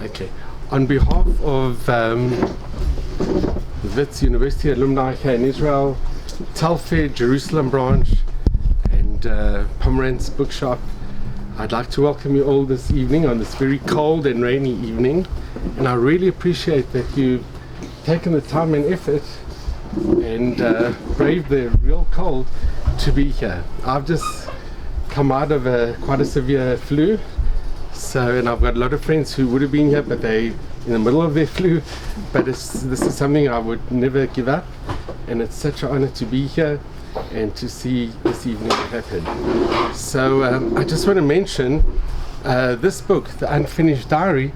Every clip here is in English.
Okay. On behalf of the Wits University alumni here in Israel, Telfair Jerusalem branch, and Pomerantz Bookshop, I'd like to welcome you all this evening on this very cold and rainy evening. And I really appreciate that you've taken the time and effort and braved the real cold to be here. I've just come out of quite a severe flu, and I've got a lot of friends who would have been here, but they in the middle of their flu. But this is something I would never give up, and it's such an honor to be here and to see this evening happen. So I just want to mention this book, The Unfinished Diary,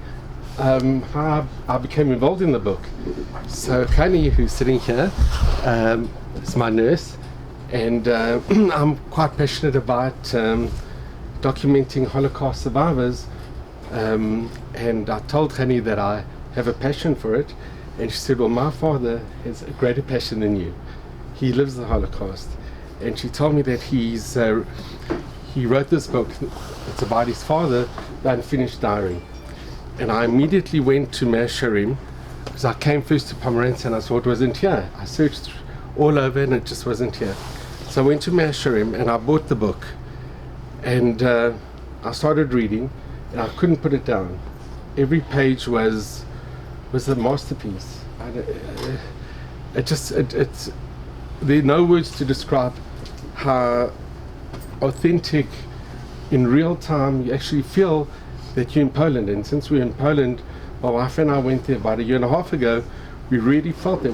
how I became involved in the book. So Khani, who's sitting here, is my nurse, and I'm quite passionate about documenting Holocaust survivors, and I told Khani that I have a passion for it, and she said, well, my father has a greater passion than you. He lives the Holocaust. And she told me that he wrote this book. It's about his father, The Unfinished Diary. And I immediately went to Mea Shearim, because I came first to Pomerantz and I saw it wasn't here. I searched all over and it just wasn't here. So I went to Mea Shearim and I bought the book. And I started reading, and I couldn't put it down. Every page was a masterpiece. There are no words to describe how authentic, in real time, you actually feel that you're in Poland. And since we're in Poland, my wife and I went there about a year and a half ago. We really felt that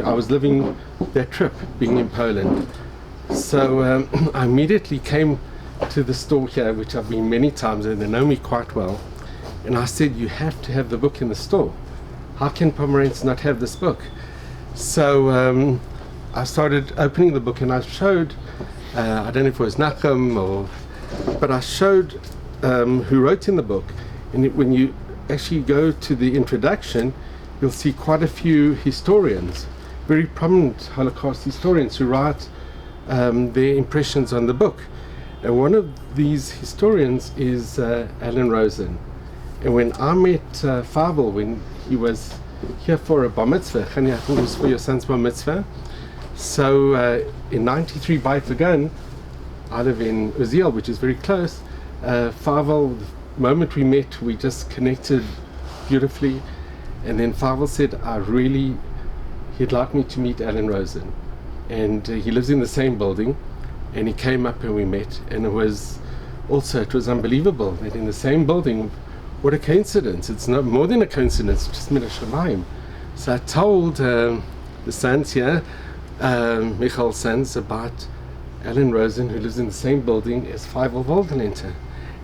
I was living that trip, being in Poland. So I immediately came to the store here, which I've been many times, and they know me quite well. And I said, you have to have the book in the store. How can Pomerantz not have this book? So I started opening the book, and I showed, I don't know if it was Nachum, but I showed who wrote in the book. And when you actually go to the introduction, you'll see quite a few historians, very prominent Holocaust historians, who write their impressions on the book. And one of these historians is Alan Rosen. And when I met Feivel, when he was here for a bar mitzvah, Khani, I think it was for your son's bar mitzvah. So in 93 Beit Vegan, I live in Uziel, which is very close. Feivel, the moment we met, we just connected beautifully. And then Feivel said, he'd like me to meet Alan Rosen. And he lives in the same building. And he came up and we met. And it was unbelievable that in the same building, what a coincidence. It's not more than a coincidence, just min hashamayim. So I told the sons here, Michael's sons, about Alan Rosen, who lives in the same building as Feivel Wolgelernter.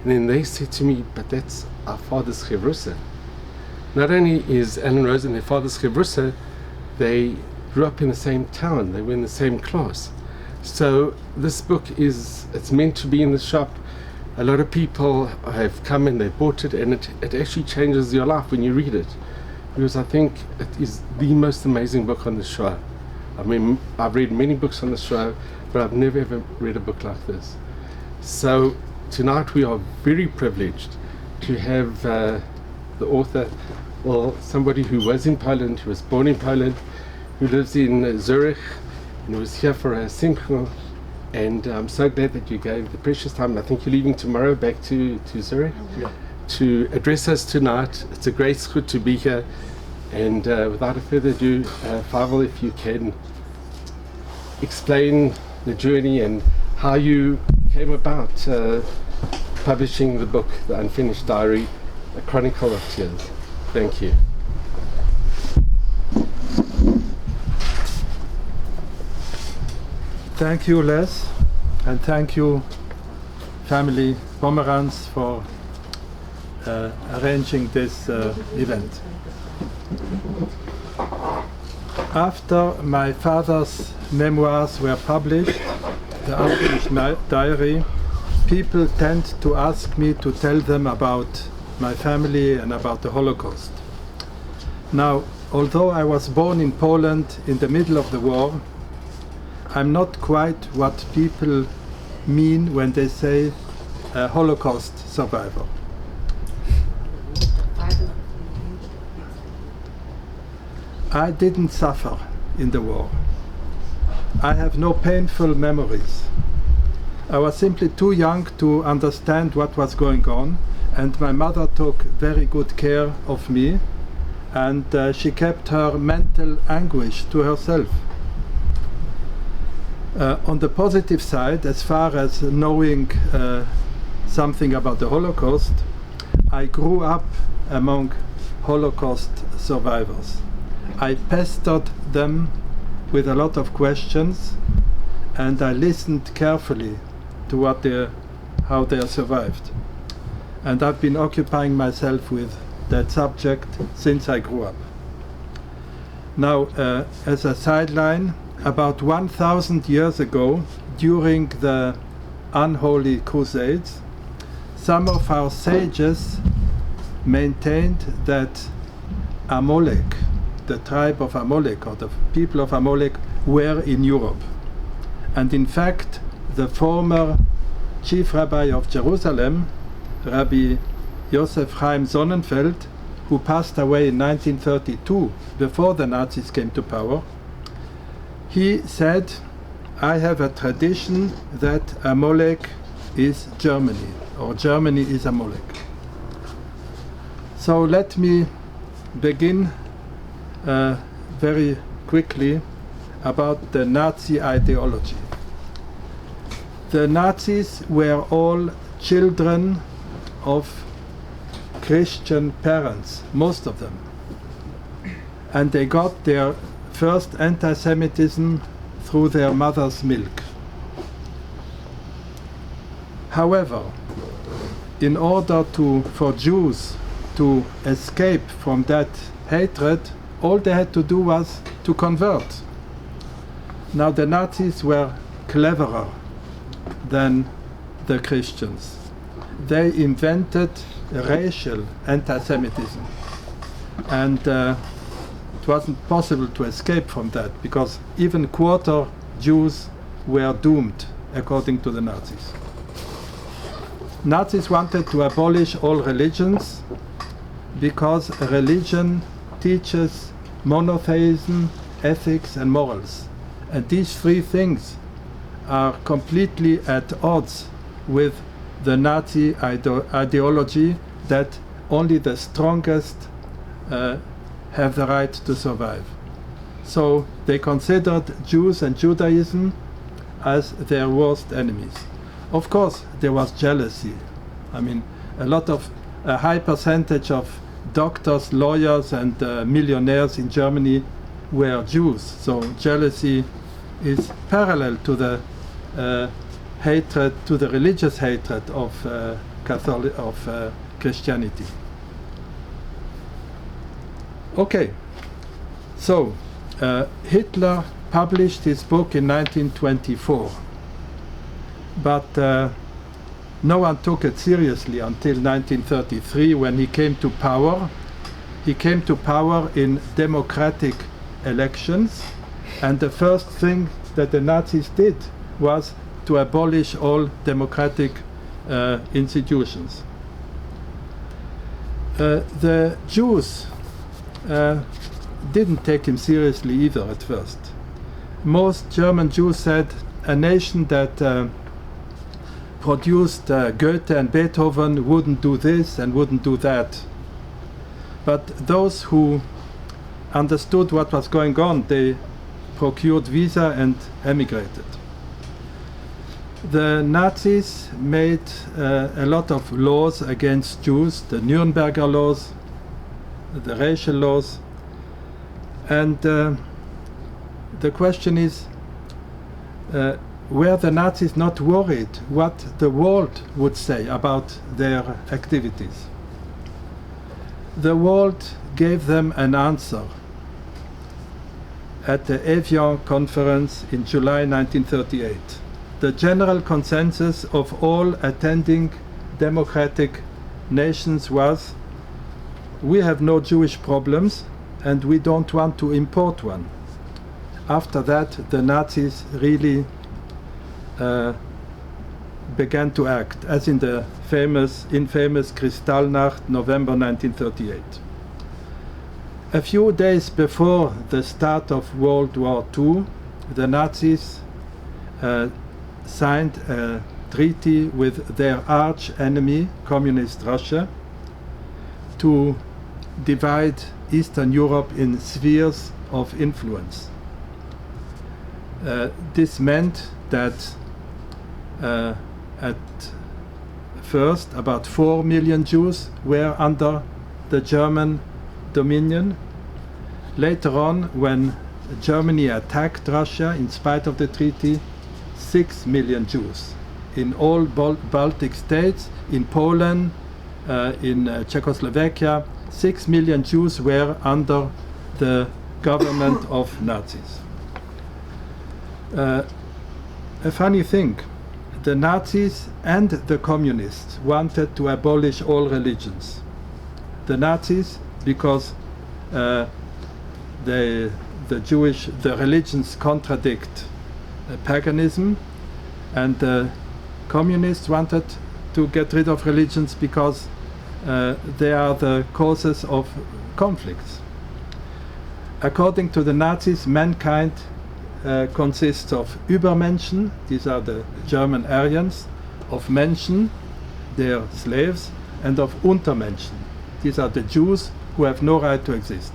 And then they said to me, but that's our father's chevrusa. Not only is Alan Rosen their father's chevrusa, they grew up in the same town, they were in the same class. So this book it's meant to be in the shop. A lot of people have come and they bought it, and it actually changes your life when you read it, because I think it is the most amazing book on the Shoah. I mean, I've read many books on the Shoah, but I've never ever read a book like this. So tonight we are very privileged to have the author, well, somebody who was in Poland, who was born in Poland, who lives in Zurich, and was here for a simcha. And I'm so glad that you gave the precious time. I think you're leaving tomorrow back to Zurich, to address us tonight. It's a great zchut to be here. And without further ado, Feivel, if you can explain the journey and how you came about publishing the book, The Unfinished Diary, A Chronicle of Tears. Thank you. Thank you, Les, and thank you, family Pomerantz, for arranging this event. After my father's memoirs were published, The Unfinished Diary, people tend to ask me to tell them about my family and about the Holocaust. Now, although I was born in Poland in the middle of the war, I'm not quite what people mean when they say a Holocaust survivor. I didn't suffer in the war. I have no painful memories. I was simply too young to understand what was going on, and my mother took very good care of me, and she kept her mental anguish to herself. On the positive side, as far as knowing something about the Holocaust, I grew up among Holocaust survivors. I pestered them with a lot of questions, and I listened carefully to how they survived. And I've been occupying myself with that subject since I grew up. Now, as a sideline, about 1,000 years ago, during the Unholy Crusades, some of our sages maintained that Amalek, the tribe of Amalek, or the people of Amalek, were in Europe. And in fact, the former chief rabbi of Jerusalem, Rabbi Joseph Chaim Sonnenfeld, who passed away in 1932, before the Nazis came to power, he said, I have a tradition that Amalek is Germany, or Germany is Amalek. So let me begin very quickly about the Nazi ideology. The Nazis were all children of Christian parents, most of them. And they got their first anti-Semitism through their mother's milk. However, in order for Jews to escape from that hatred, all they had to do was to convert. Now the Nazis were cleverer than the Christians. They invented racial anti-Semitism, and it wasn't possible to escape from that, because even quarter Jews were doomed, according to the Nazis. Nazis wanted to abolish all religions because religion teaches monotheism, ethics, and morals. And these three things are completely at odds with the Nazi ideology that only the strongest have the right to survive. So they considered Jews and Judaism as their worst enemies. Of course, there was jealousy. I mean, a high percentage of doctors, lawyers, and millionaires in Germany were Jews. So jealousy is parallel to the hatred, to the religious hatred of Christianity. Okay, so Hitler published his book in 1924, but no one took it seriously until 1933, when he came to power. He came to power in democratic elections, and the first thing that the Nazis did was to abolish all democratic institutions. The Jews didn't take him seriously either at first. Most German Jews said a nation that produced Goethe and Beethoven wouldn't do this and wouldn't do that. But those who understood what was going on, they procured visa and emigrated. The Nazis made a lot of laws against Jews, the Nuremberger laws, the racial laws, and the question is, were the Nazis not worried what the world would say about their activities? The world gave them an answer at the Evian conference in July 1938. The general consensus of all attending democratic nations was, we have no Jewish problems and we don't want to import one. After that, the Nazis really began to act, as in the infamous Kristallnacht, November 1938. A few days before the start of World War II, the Nazis signed a treaty with their arch enemy, Communist Russia, to divide Eastern Europe in spheres of influence. This meant that at first about 4 million Jews were under the German dominion. Later on, when Germany attacked Russia in spite of the treaty, 6 million Jews in all Baltic states, in Poland, in Czechoslovakia, 6 million Jews were under the government of Nazis. A funny thing, the Nazis and the communists wanted to abolish all religions. The Nazis, because the religions contradict paganism, and the communists wanted to get rid of religions because they are the causes of conflicts. According to the Nazis, mankind consists of Übermenschen, these are the German Aryans, of Menschen, their slaves, and of Untermenschen, these are the Jews who have no right to exist.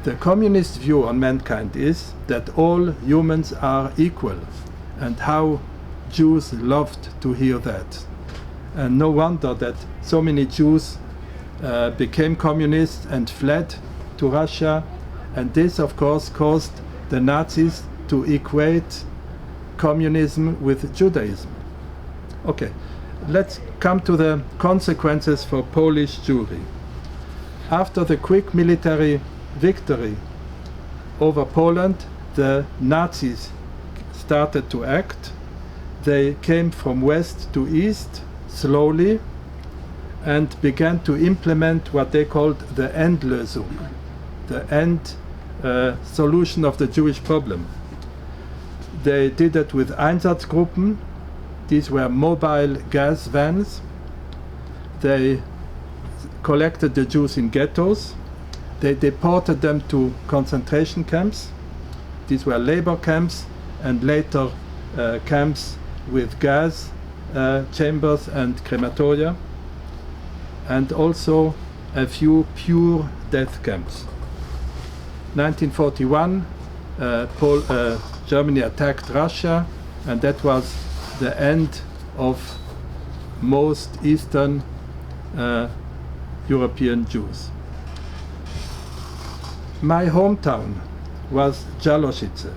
The communist view on mankind is that all humans are equal, and how Jews loved to hear that. And no wonder that so many Jews became communists and fled to Russia, and this of course caused the Nazis to equate communism with Judaism. Okay, let's come to the consequences for Polish Jewry. After the quick military victory over Poland, the Nazis started to act. They came from west to east slowly and began to implement what they called the Endlösung, the end solution of the Jewish problem. They did it with Einsatzgruppen. These were mobile gas vans. They collected the Jews in ghettos. They deported them to concentration camps. These were labor camps and later camps with gas chambers and crematoria, and also a few pure death camps. 1941, Germany attacked Russia, and that was the end of most Eastern European Jews. My hometown was Żarłowszyce.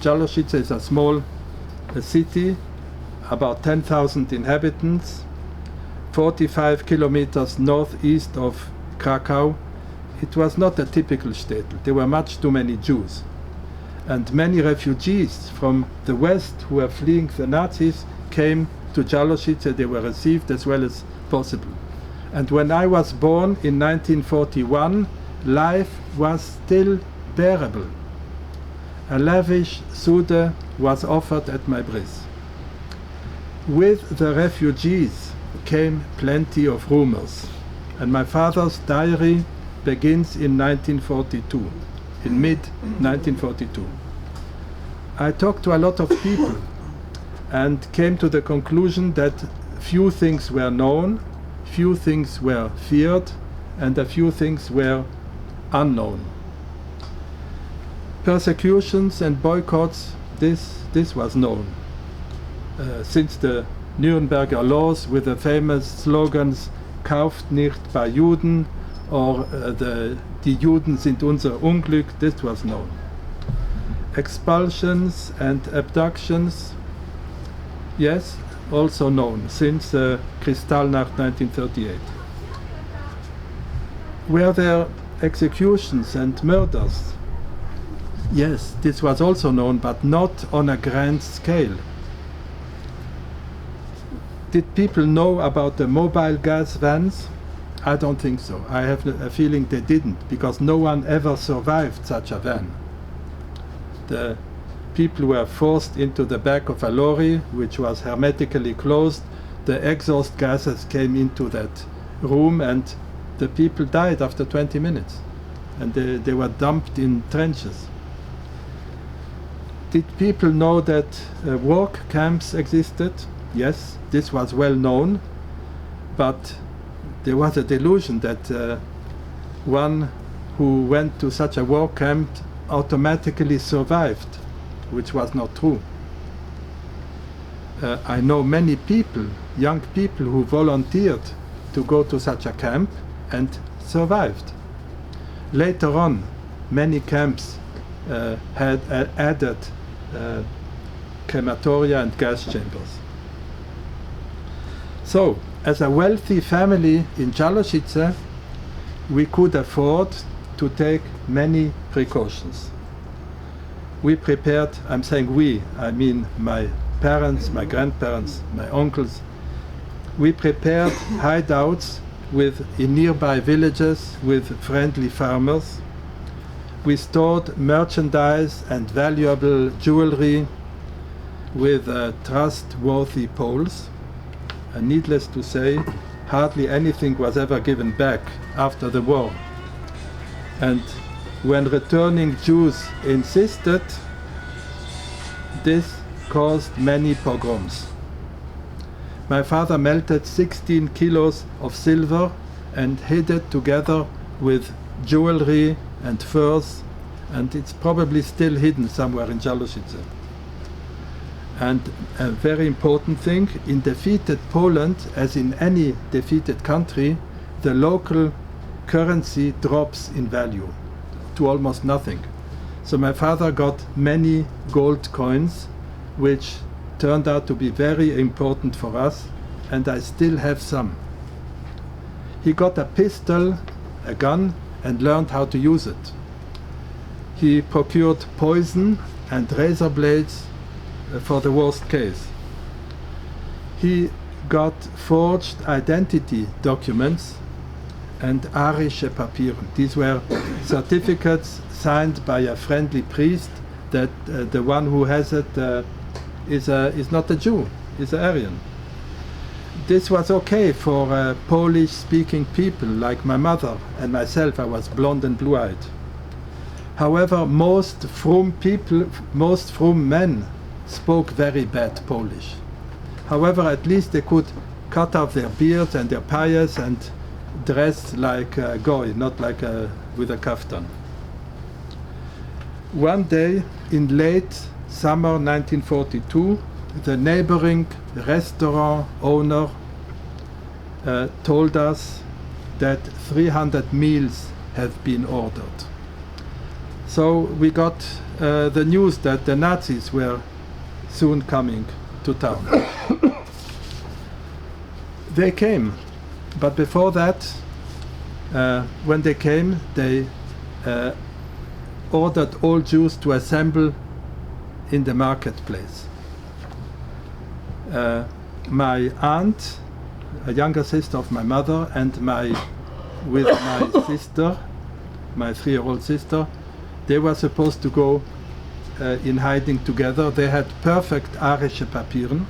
Żarłowszyce is a small city, about 10,000 inhabitants, 45 kilometers northeast of Krakow. It was not a typical shtetl. There were much too many Jews. And many refugees from the west who were fleeing the Nazis came to Żarłowszyce. They were received as well as possible. And when I was born in 1941, life was still bearable. A lavish Sude was offered at my bris. With the refugees came plenty of rumors, and my father's diary begins in 1942, in mid-1942. I talked to a lot of people and came to the conclusion that few things were known, few things were feared, and a few things were unknown. Persecutions and boycotts, this was known. Since the Nürnberger laws with the famous slogans "Kauft nicht bei Juden" or "Die Juden sind unser Unglück," this was known. Expulsions and abductions, yes, also known since Kristallnacht 1938. Were there executions and murders? Yes, this was also known, but not on a grand scale. Did people know about the mobile gas vans? I don't think so. I have a feeling they didn't, because no one ever survived such a van. The people were forced into the back of a lorry, which was hermetically closed. The exhaust gases came into that room, and the people died after 20 minutes. and they were dumped in trenches. Did people know that work camps existed? Yes, this was well known, but there was a delusion that one who went to such a work camp automatically survived, which was not true. I know many people, young people, who volunteered to go to such a camp and survived. Later on, many camps had added crematoria and gas chambers. So, as a wealthy family in Žalošice, we could afford to take many precautions. We prepared, I'm saying we, I mean my parents, my grandparents, my uncles. We prepared hideouts in nearby villages with friendly farmers. We stored merchandise and valuable jewelry with trustworthy Poles. And needless to say, hardly anything was ever given back after the war. And when returning Jews insisted, this caused many pogroms. My father melted 16 kilos of silver and hid it together with jewelry and furs, and it's probably still hidden somewhere in Žalošice. And a very important thing, in defeated Poland, as in any defeated country, the local currency drops in value to almost nothing. So my father got many gold coins, which turned out to be very important for us, and I still have some. He got a pistol, a gun, and learned how to use it. He procured poison and razor blades for the worst case. He got forged identity documents and arische Papieren. These were certificates signed by a friendly priest that the one who has it is not a Jew, is an Aryan. This was okay for Polish-speaking people like my mother and myself. I was blonde and blue-eyed. However, most frum men spoke very bad Polish. However, at least they could cut off their beards and their payas and dress like a goy, not like with a kaftan. One day in late summer 1942, the neighboring restaurant owner told us that 300 meals have been ordered. So we got the news that the Nazis were soon coming to town. They came, but before that, when they came, they ordered all Jews to assemble in the marketplace. My aunt, a younger sister of my mother, and with my sister, my 3-year-old sister, they were supposed to go in hiding together. They had perfect arische Papieren,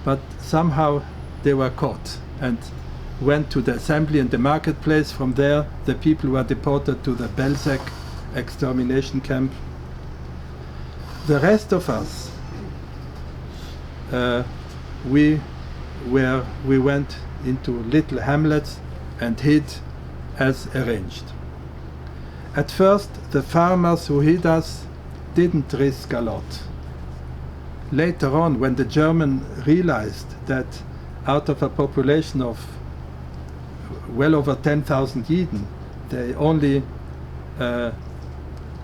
but somehow they were caught and went to the assembly in the marketplace. From there, the people were deported to the Belzec extermination camp. The rest of us, we went into little hamlets and hid as arranged. At first, the farmers who hid us didn't risk a lot. Later on, when the Germans realized that out of a population of well over 10,000 Yidden, they only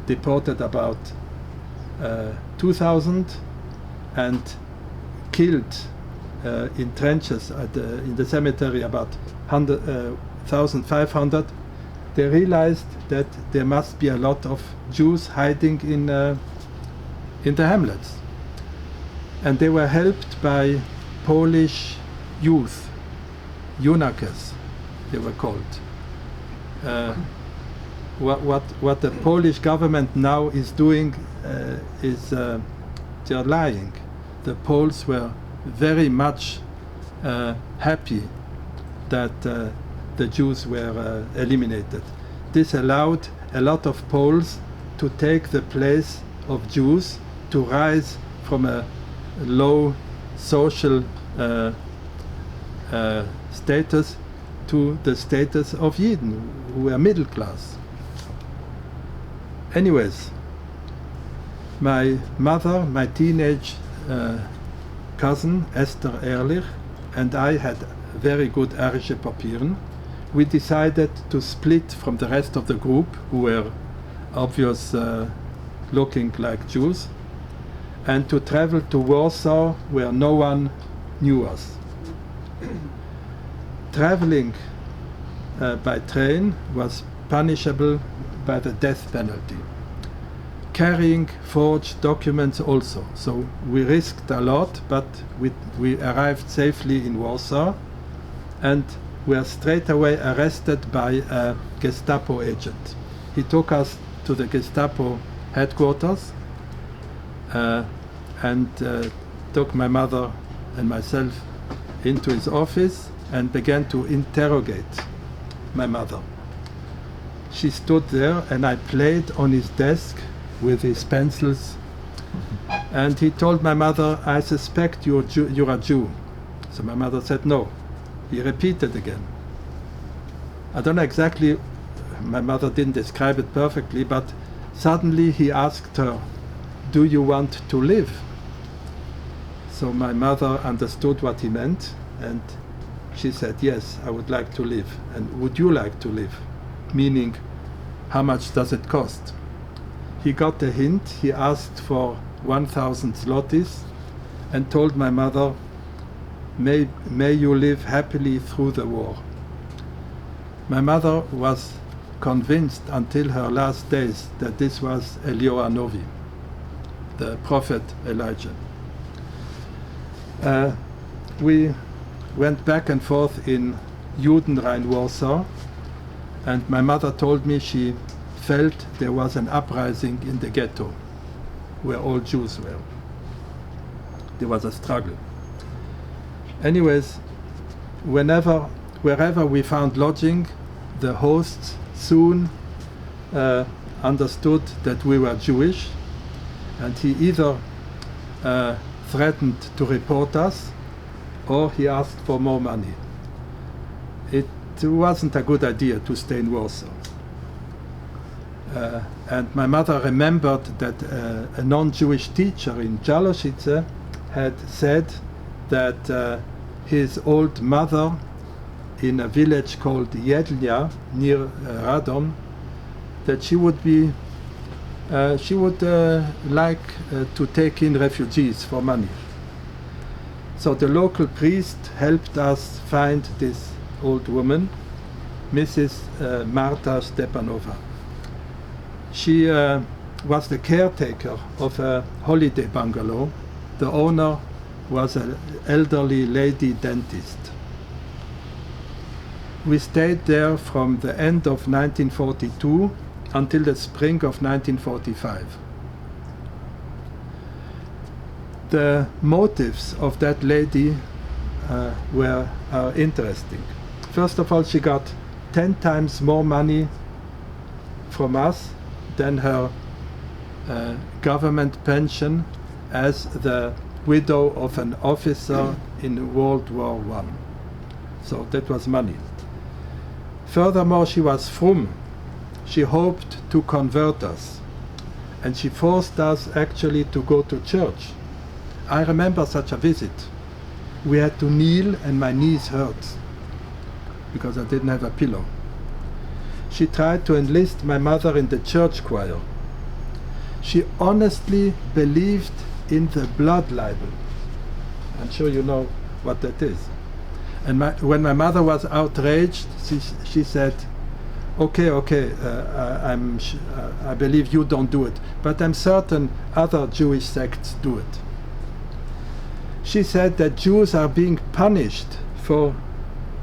deported about 2,000 and killed in trenches in the cemetery about 1,500. They realized that there must be a lot of Jews hiding in the hamlets. And they were helped by Polish youth, Junakes, they were called. What the Polish government now is doing is they're lying. The Poles were very much happy that the Jews were eliminated. this allowed a lot of Poles to take the place of Jews, to rise from a low social status to the status of Yidden, who were middle class. Anyways, my mother, my teenage cousin Esther Ehrlich, and I had very good Arische Papieren. We decided to split from the rest of the group, who were obvious looking like Jews, and to travel to Warsaw, where no one knew us. Traveling by train was punishable by the death penalty. Carrying forged documents also. So we risked a lot, but we arrived safely in Warsaw and were straight away arrested by a Gestapo agent. He took us to the Gestapo headquarters and took my mother and myself into his office and began to interrogate my mother. She stood there and I played on his desk with his pencils, and he told my mother, "I suspect you're a Jew." So my mother said no. He repeated again. I don't know exactly, my mother didn't describe it perfectly, but suddenly he asked her, "Do you want to live?" So my mother understood what he meant, and she said, "Yes, I would like to live." And "Would you like to live?" Meaning, how much does it cost? He got a hint. He asked for 1,000 zlotys and told my mother, may you live happily through the war." My mother was convinced until her last days that this was Eliyahu Hanovi, the prophet Elijah. We went back and forth in Judenrein, Warsaw, and my mother told me she felt there was an uprising in the ghetto where all Jews were. There was a struggle. Anyways, wherever we found lodging, the hosts soon understood that we were Jewish, and he either threatened to report us or he asked for more money. It wasn't a good idea to stay in Warsaw. And my mother remembered that a non-Jewish teacher in Jaloshice had said that his old mother in a village called Jedlja near Radom, that she would like to take in refugees for money. So the local priest helped us find this old woman, Mrs. Marta Stepanova. She was the caretaker of a holiday bungalow. The owner was an elderly lady dentist. We stayed there from the end of 1942 until the spring of 1945. The motives of that lady were interesting. First of all, she got 10 times more money from us than her government pension as the widow of an officer in World War I. So that was money. Furthermore, she was frum. She hoped to convert us, and she forced us actually to go to church. I remember such a visit. We had to kneel and my knees hurt because I didn't have a pillow. She tried to enlist my mother in the church choir. She honestly believed in the blood libel. I'm sure you know what that is. And when my mother was outraged, she said, okay, I believe you don't do it, but I'm certain other Jewish sects do it. She said that Jews are being punished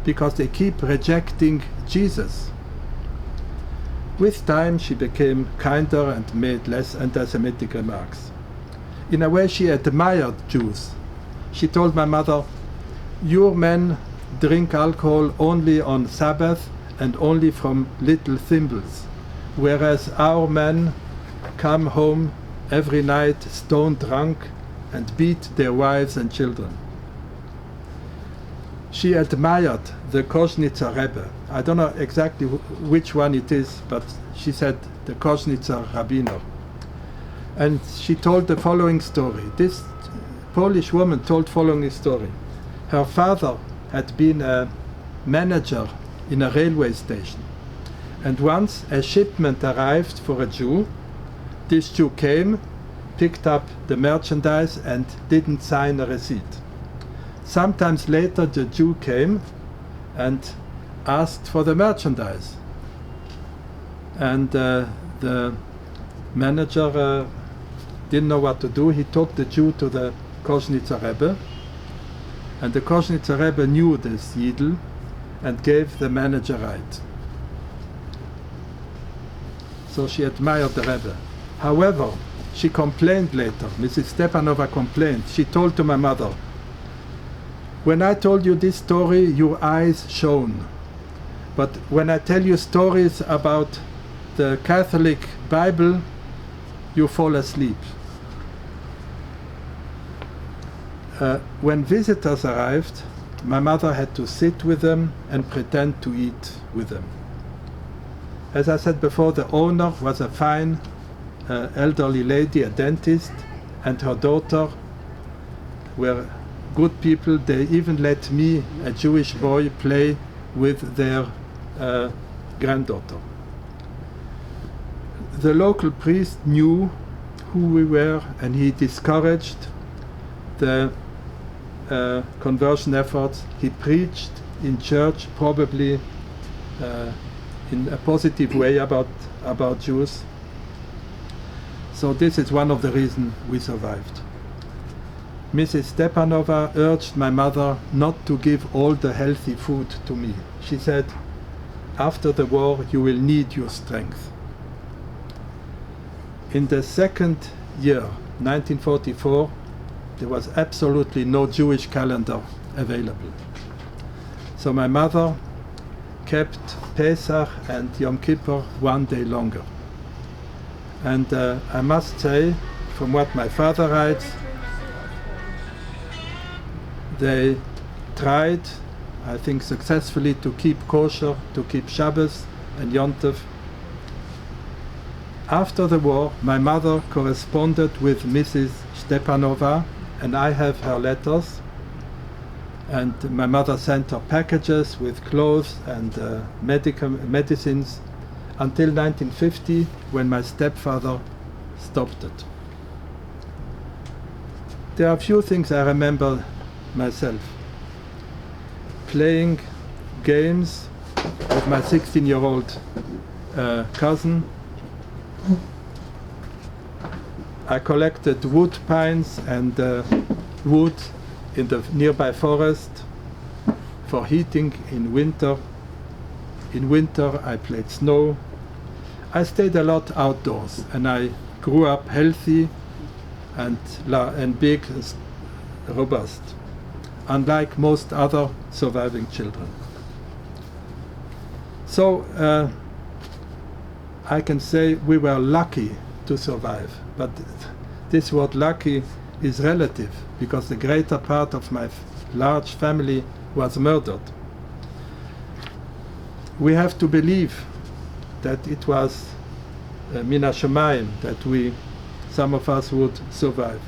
because they keep rejecting Jesus. With time, she became kinder and made less anti-Semitic remarks. In a way, she admired Jews. She told my mother, "Your men drink alcohol only on Sabbath and only from little thimbles, whereas our men come home every night stone drunk and beat their wives and children. She admired the Koznitzer Rebbe. I don't know exactly which one it is, but she said the Koznitzer Rabbiner. And she told the following story. This Polish woman told following story. Her father had been a manager in a railway station. And once a shipment arrived for a Jew. This Jew came, picked up the merchandise and didn't sign a receipt. Sometimes later the Jew came and asked for the merchandise. And the manager didn't know what to do. He took the Jew to the Koznitzer Rebbe. And the Koznitzer Rebbe knew this Yidel and gave the manager right. So she admired the Rebbe. However, she complained later. Mrs. Stepanova complained. She told to my mother, "When I told you this story, your eyes shone. But when I tell you stories about the Catholic Bible, you fall asleep." When visitors arrived, my mother had to sit with them and pretend to eat with them. As I said before, the owner was a fine elderly lady, a dentist, and her daughter were good people. They even let me, a Jewish boy, play with their granddaughter. The local priest knew who we were, and he discouraged the conversion efforts. He preached in church, probably in a positive way about Jews. So this is one of the reasons we survived. Mrs. Stepanova urged my mother not to give all the healthy food to me. She said, "After the war, you will need your strength." In the second year, 1944, there was absolutely no Jewish calendar available. So my mother kept Pesach and Yom Kippur one day longer. And I must say, from what my father writes, they tried, I think successfully, to keep kosher, to keep Shabbos and Yom Tov. After the war, my mother corresponded with Mrs. Stepanova, and I have her letters. And my mother sent her packages with clothes and medicines until 1950, when my stepfather stopped it. There are a few things I remember myself. Playing games with my 16-year-old cousin. I collected wood pines and wood in the nearby forest for heating in winter. In winter I played snow. I stayed a lot outdoors, and I grew up healthy and big, robust, unlike most other surviving children. So I can say we were lucky to survive, but this word lucky is relative, because the greater part of my large family was murdered. We have to believe that it was min hashamayim that some of us would survive.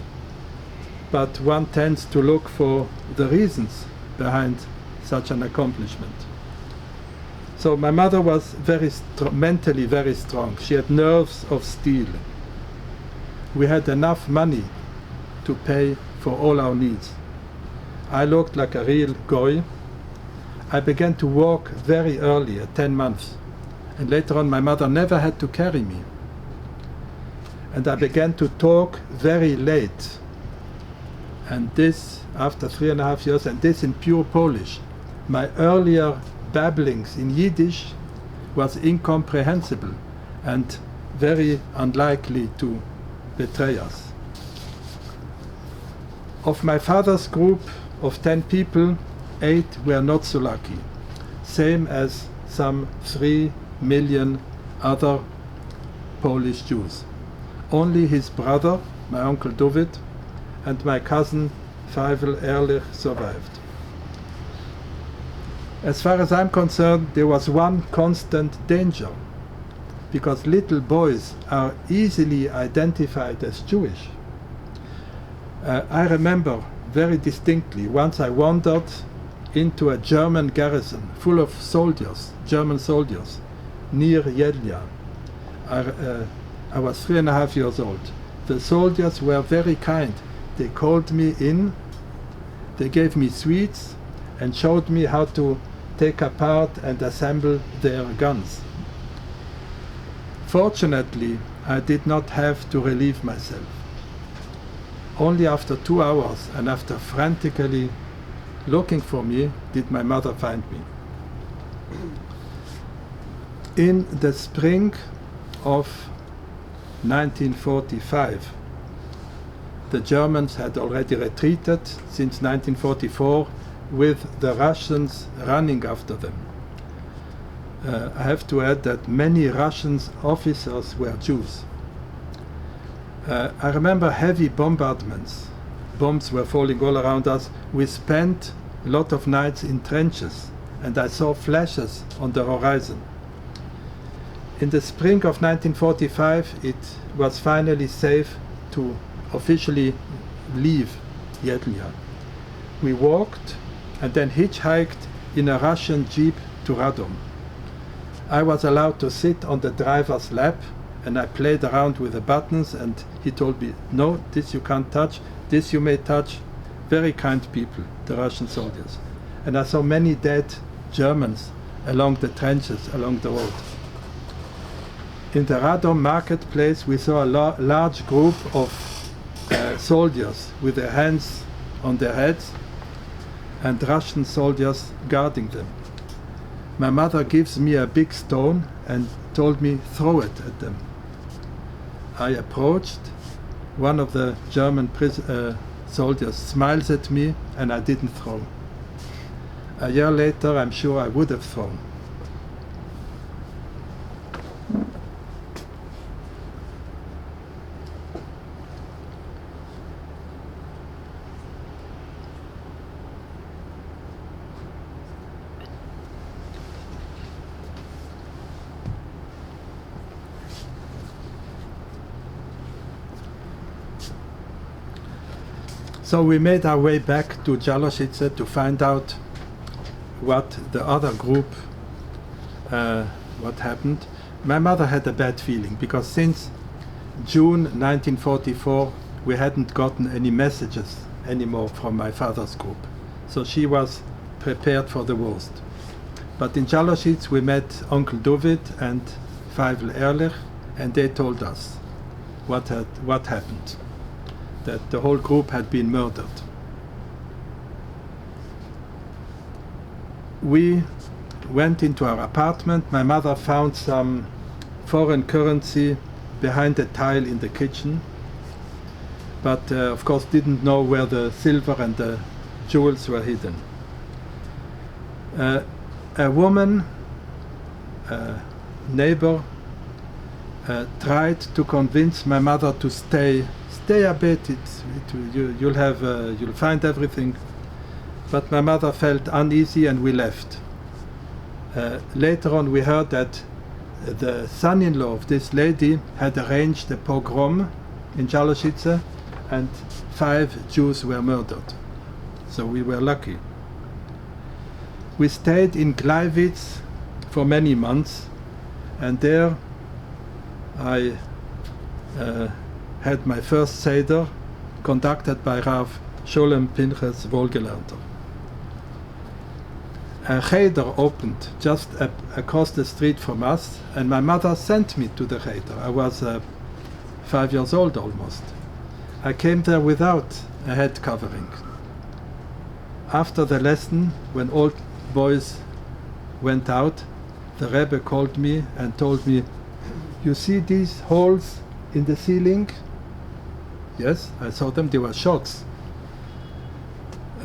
But one tends to look for the reasons behind such an accomplishment. So my mother was mentally very strong. She had nerves of steel. We had enough money to pay for all our needs. I looked like a real goy. I began to walk very early, at 10 months. And later on, my mother never had to carry me. And I began to talk very late. And this, after 3.5 years, and this in pure Polish. My earlier babblings in Yiddish was incomprehensible and very unlikely to betray us. Of my father's group of 10 people, 8 were not so lucky. Same as some 3 million other Polish Jews. Only his brother, my uncle David, and my cousin Feivel Wolgelernter survived. As far as I'm concerned, there was one constant danger, because little boys are easily identified as Jewish. I remember very distinctly, once I wandered into a German garrison full of soldiers, German soldiers, near Yedlia. I was 3.5 years old. The soldiers were very kind. They called me in, they gave me sweets and showed me how to take apart and assemble their guns. Fortunately, I did not have to relieve myself. Only after 2 hours and after frantically looking for me did my mother find me. In the spring of 1945, the Germans had already retreated since 1944, with the Russians running after them. I have to add that many Russian officers were Jews. I remember heavy bombardments. Bombs were falling all around us. We spent a lot of nights in trenches, and I saw flashes on the horizon. In the spring of 1945, it was finally safe to officially leave Yedlia. We walked and then hitchhiked in a Russian jeep to Radom. I was allowed to sit on the driver's lap, and I played around with the buttons, and he told me, no, this you can't touch, this you may touch. Very kind people, the Russian soldiers. And I saw many dead Germans along the trenches, along the road. In the Radom marketplace, we saw a large group of soldiers with their hands on their heads, and Russian soldiers guarding them. My mother gives me a big stone and told me, throw it at them. I approached. One of the German soldiers smiles at me, and I didn't throw. A year later, I'm sure I would have thrown. So we made our way back to Jalošice to find out what the other group, what happened. My mother had a bad feeling, because since June 1944 we hadn't gotten any messages anymore from my father's group. So she was prepared for the worst. But in Jalošice we met Uncle David and Feivel Wolgelernter, and they told us what happened. That the whole group had been murdered. We went into our apartment. My mother found some foreign currency behind a tile in the kitchen, but of course didn't know where the silver and the jewels were hidden. A woman, a neighbor, tried to convince my mother to stay a bit. You'll find everything. But my mother felt uneasy, and we left. Later on, we heard that the son-in-law of this lady had arranged a pogrom in Jalošice, and 5 Jews were murdered. So we were lucky. We stayed in Gleiwitz for many months, and there I had my first Seder, conducted by Rav Sholem Pinchas Wolgelernter. A cheder opened just across the street from us, and my mother sent me to the cheder. I was 5 years old almost. I came there without a head covering. After the lesson, when all boys went out, the Rebbe called me and told me, you see these holes in the ceiling? Yes, I saw them. They were shots.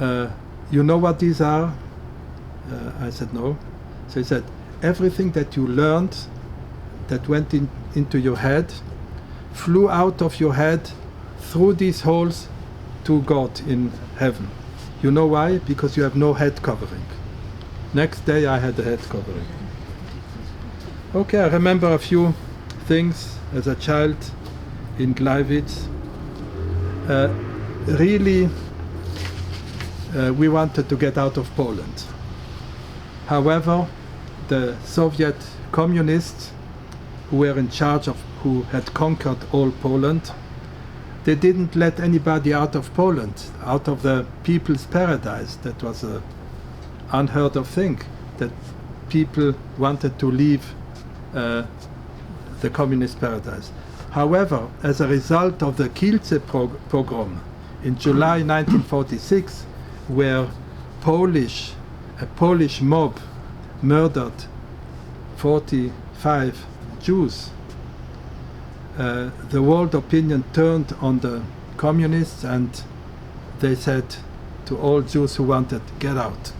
You know what these are? I said no. So he said, everything that you learned, that went into your head, flew out of your head through these holes to God in heaven. You know why? Because you have no head covering. Next day I had a head covering. Okay, I remember a few things as a child in Gleiwitz. Really, we wanted to get out of Poland. However, the Soviet communists who were in charge of, who had conquered all Poland, they didn't let anybody out of Poland, out of the people's paradise. That was an unheard of thing, that people wanted to leave the communist paradise. However, as a result of the Kielce pogrom in July 1946, where a Polish mob murdered 45 Jews, the world opinion turned on the communists, and they said to all Jews who wanted, get out.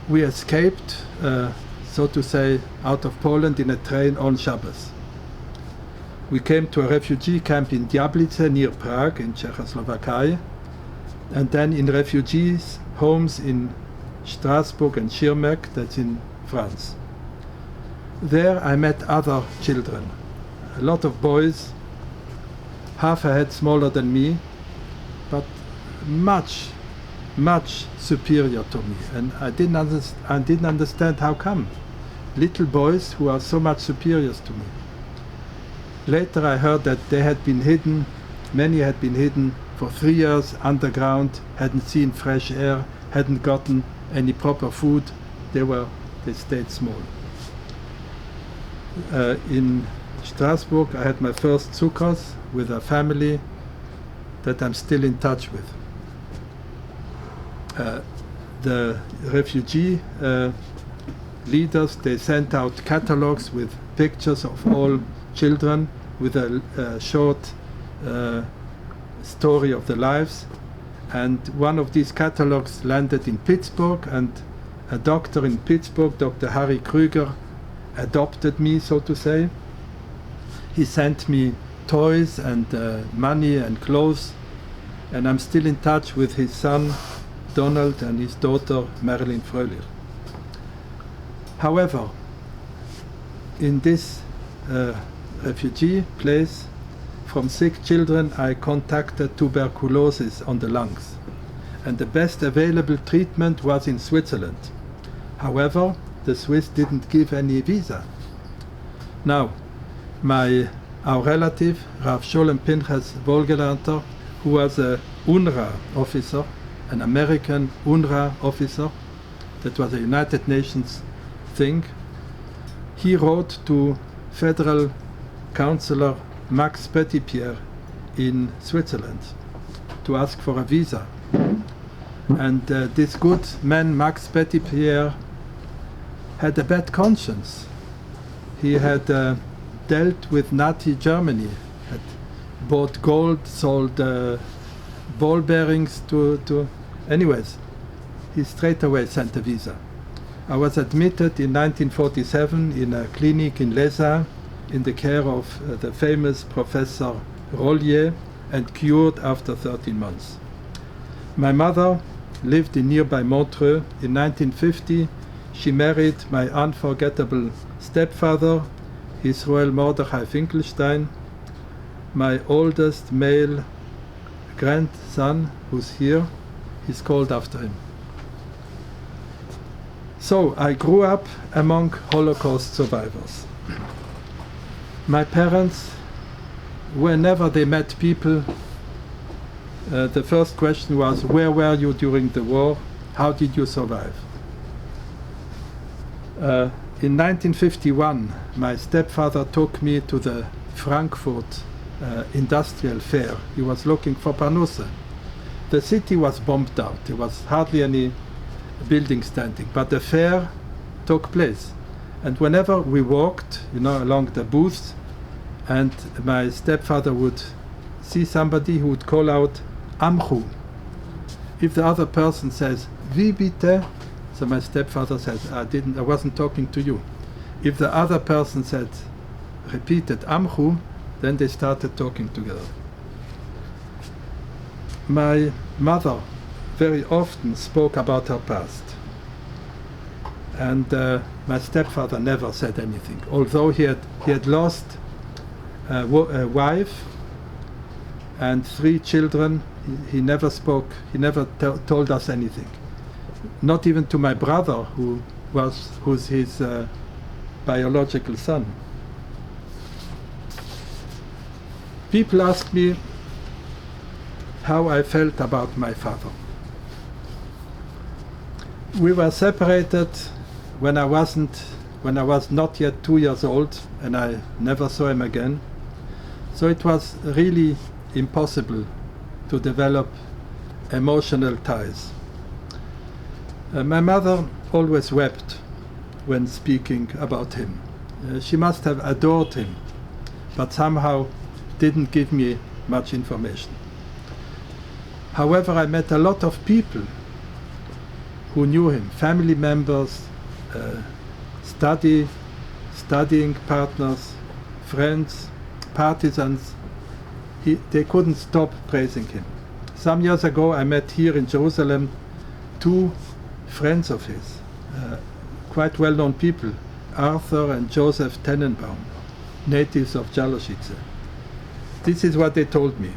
We escaped, so to say, out of Poland in a train on Shabbos. We came to a refugee camp in Diablice near Prague in Czechoslovakia, and then in refugees homes in Strasbourg and Schirmeck, that's in France. There I met other children, a lot of boys, half a head smaller than me, but much, much superior to me. And I didn't understand how come. Little boys who are so much superior to me. Later I heard that they had been hidden, many had been hidden for 3 years underground, hadn't seen fresh air, hadn't gotten any proper food. They stayed small. In Strasbourg I had my first Sukkos with a family that I'm still in touch with. The refugee leaders, they sent out catalogs with pictures of all children with a short story of their lives, and one of these catalogs landed in Pittsburgh, and a doctor in Pittsburgh, Dr. Harry Krüger, adopted me, so to say. He sent me toys and money and clothes, and I'm still in touch with his son Donald and his daughter Marilyn Fröhlich. However, in this refugee place, from sick children I contacted tuberculosis on the lungs, and the best available treatment was in Switzerland. However, the Swiss didn't give any visa. Now, our relative, Rav Sholem Pinchas Wolgelernter, who was a UNRWA officer, an American UNRWA officer, that was a United Nations thing, he wrote to Federal Councillor Max Petitpierre in Switzerland to ask for a visa. And this good man, Max Petitpierre, had a bad conscience. He had dealt with Nazi Germany, had bought gold, sold ball bearings to anyways, he straight away sent a visa. I was admitted in 1947 in a clinic in Lesa in the care of the famous Professor Rollier, and cured after 13 months. My mother lived in nearby Montreux. In 1950 she married my unforgettable stepfather, Israel Mordechai Finkelstein. My oldest male grandson, who's here, is called after him. So I grew up among Holocaust survivors. My parents, whenever they met people, the first question was, where were you during the war? How did you survive? In 1951, my stepfather took me to the Frankfurt industrial fair. He was looking for Parnusse. The city was bombed out. There was hardly any building standing, but the fair took place. And whenever we walked, along the booths, and my stepfather would see somebody who would call out, Amchu. If the other person says, Wie bitte? So my stepfather said, I wasn't talking to you. If the other person said, repeated Amchu, then they started talking together. My mother very often spoke about her past. And my stepfather never said anything. Although he had lost a wife and 3 children, he never spoke, he never told us anything. Not even to my brother, who's his biological son. People ask me how I felt about my father. We were separated when I was not yet 2 years old, and I never saw him again. So it was really impossible to develop emotional ties. My mother always wept when speaking about him. She must have adored him, but somehow didn't give me much information. However, I met a lot of people who knew him, family members, studying partners, friends, partisans. They couldn't stop praising him. Some years ago I met here in Jerusalem 2 friends of his, quite well-known people, Arthur and Joseph Tenenbaum, natives of Jaloshice. This is what they told me.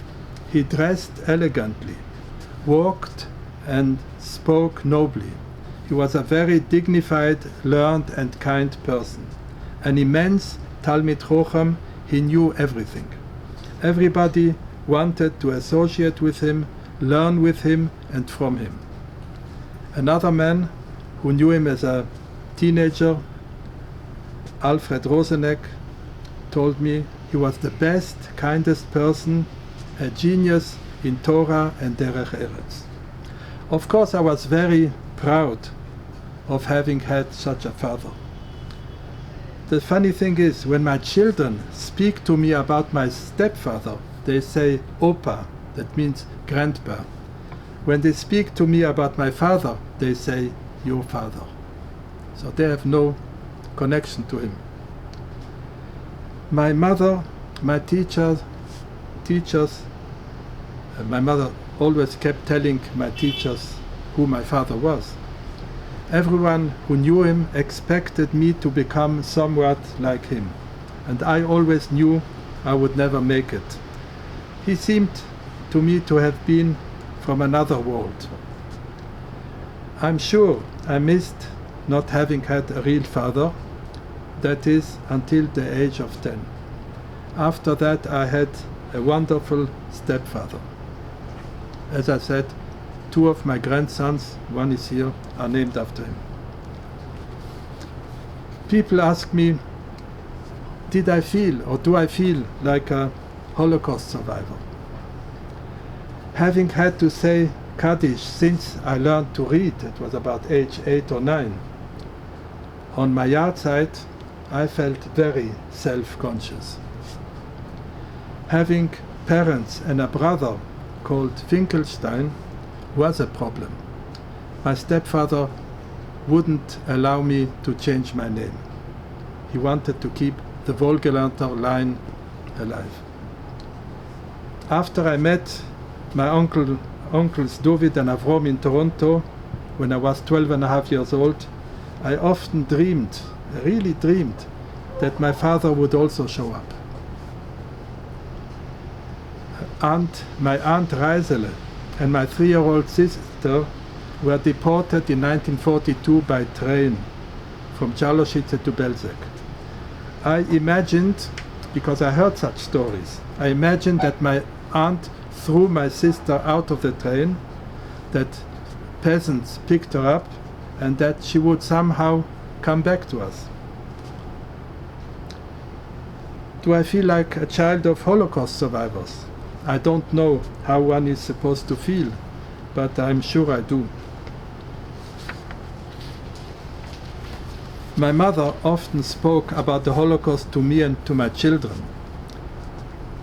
He dressed elegantly, walked and spoke nobly. He was a very dignified, learned and kind person. An immense Talmid Chacham, he knew everything. Everybody wanted to associate with him, learn with him and from him. Another man who knew him as a teenager, Alfred Roseneck, told me he was the best, kindest person, a genius in Torah and Derech Eretz. Of course, I was very proud of having had such a father. The funny thing is, when my children speak to me about my stepfather, they say Opa, that means grandpa. When they speak to me about my father, they say your father. So they have no connection to him. My mother, my teachers, my mother always kept telling my teachers who my father was. Everyone who knew him expected me to become somewhat like him, and I always knew I would never make it. He seemed to me to have been from another world. I'm sure I missed not having had a real father, that is, until the age of 10. After that I had a wonderful stepfather. As I said, 2 of my grandsons, one is here, are named after him. People ask me, did I feel or do I feel like a Holocaust survivor? Having had to say Kaddish since I learned to read, it was about age 8 or 9, on my yahrzeit, I felt very self-conscious. Having parents and a brother called Finkelstein was a problem. My stepfather wouldn't allow me to change my name. He wanted to keep the Wolgelernter line alive. After I met my uncles David and Avrom in Toronto, when I was 12.5 years old, I often dreamed, really dreamed, that my father would also show up. My aunt Reisele and my 3-year-old sister were deported in 1942 by train from Jaloshice to Belzec. I imagined, because I heard such stories, I imagined that my aunt threw my sister out of the train, that peasants picked her up, and that she would somehow come back to us. Do I feel like a child of Holocaust survivors? I don't know how one is supposed to feel, but I'm sure I do. My mother often spoke about the Holocaust to me and to my children.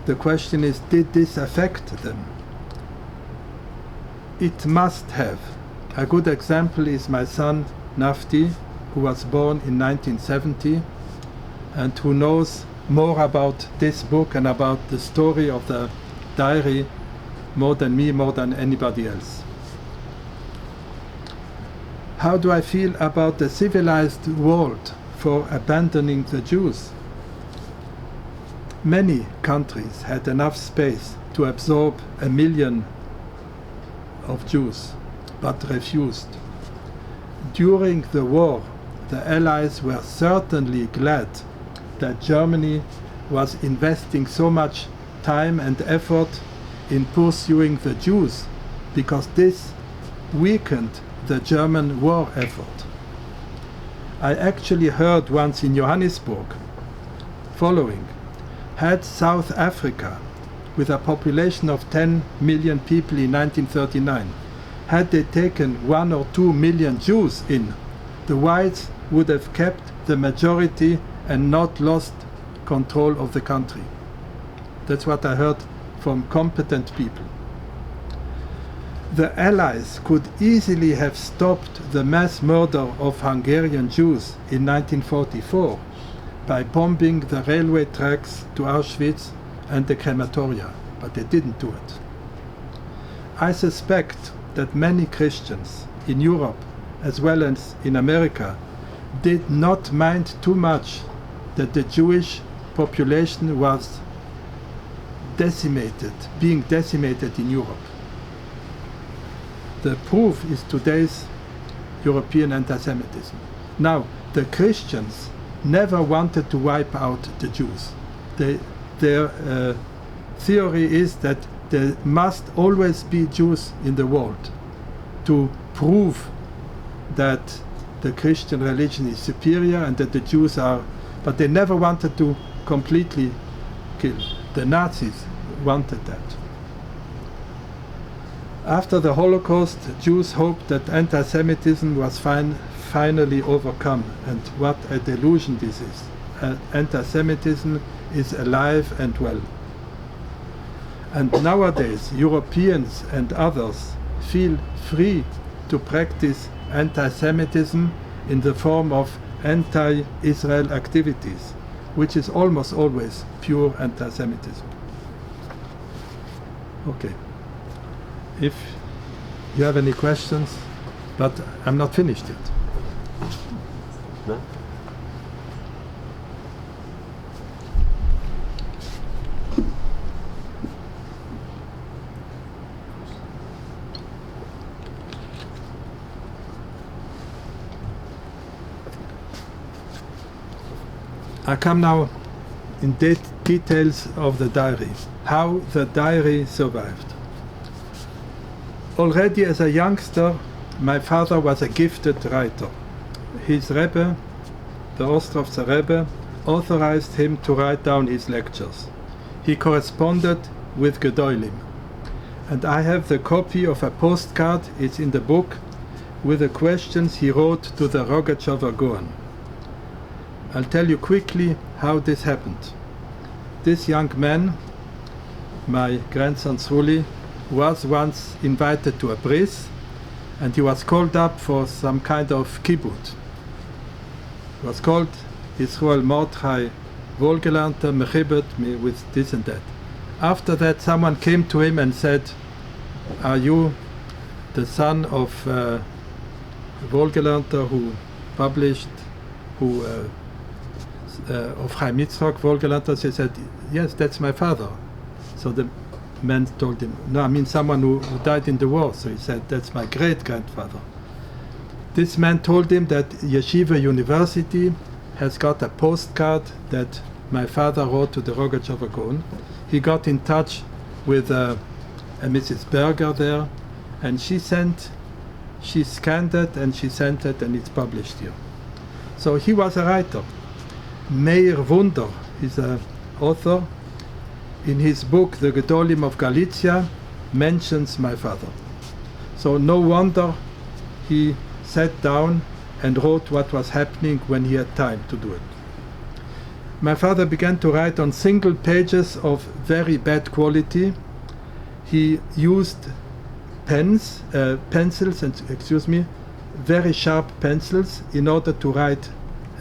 The question is, did this affect them? It must have. A good example is my son Nafti, who was born in 1970 and who knows more about this book and about the story of the diary more than me, more than anybody else. How do I feel about the civilized world for abandoning the Jews? Many countries had enough space to absorb 1 million of Jews, but refused. During the war, the Allies were certainly glad that Germany was investing so much time and effort in pursuing the Jews, because this weakened the German war effort. I actually heard once in Johannesburg following: had South Africa, with a population of 10 million people in 1939, had they taken 1 or 2 million Jews in, the whites would have kept the majority and not lost control of the country. That's what I heard from competent people. The Allies could easily have stopped the mass murder of Hungarian Jews in 1944 by bombing the railway tracks to Auschwitz and the crematoria, but they didn't do it. I suspect that many Christians in Europe as well as in America did not mind too much that the Jewish population was being decimated in Europe. The proof is today's European anti-Semitism. Now, the Christians never wanted to wipe out the Jews. Their theory is that there must always be Jews in the world to prove that the Christian religion is superior and that the Jews are, but they never wanted to completely kill. The Nazis wanted that. After the Holocaust, Jews hoped that anti-Semitism was finally overcome, and what a delusion this is. Anti-Semitism is alive and well. And nowadays, Europeans and others feel free to practice anti-Semitism in the form of anti-Israel activities, which is almost always pure anti-Semitism. Okay. If you have any questions, but I'm not finished yet. No? I come now in details of the diary, how the diary survived. Already as a youngster, my father was a gifted writer. His Rebbe, the Ostrovzer Rebbe, authorized him to write down his lectures. He corresponded with Gedolim. And I have the copy of a postcard, it's in the book, with the questions he wrote to the Rogatchover Gaon. I'll tell you quickly how this happened. This young man, my grandson Sruli, was once invited to a bris, and he was called up for some kind of kibbut. He was called Feivel Wolgelernter, mechibet me with this and that. After that, someone came to him and said, "Are you the son of Wolgelernter who published, of Chaim Yitzchak Wolgelernter?" He said, "Yes, that's my father." So the man told him, "No, I mean someone who died in the war." So he said, "That's my great-grandfather." This man told him that Yeshiva University has got a postcard that my father wrote to the Rogatchover Gaon. He got in touch with a Mrs. Berger there, and she scanned it and she sent it, and it's published here. So he was a writer. Meir Wunder is an author. In his book, The Gedolim of Galicia, mentions my father. So no wonder he sat down and wrote what was happening when he had time to do it. My father began to write on single pages of very bad quality. He used pencils, very sharp pencils in order to write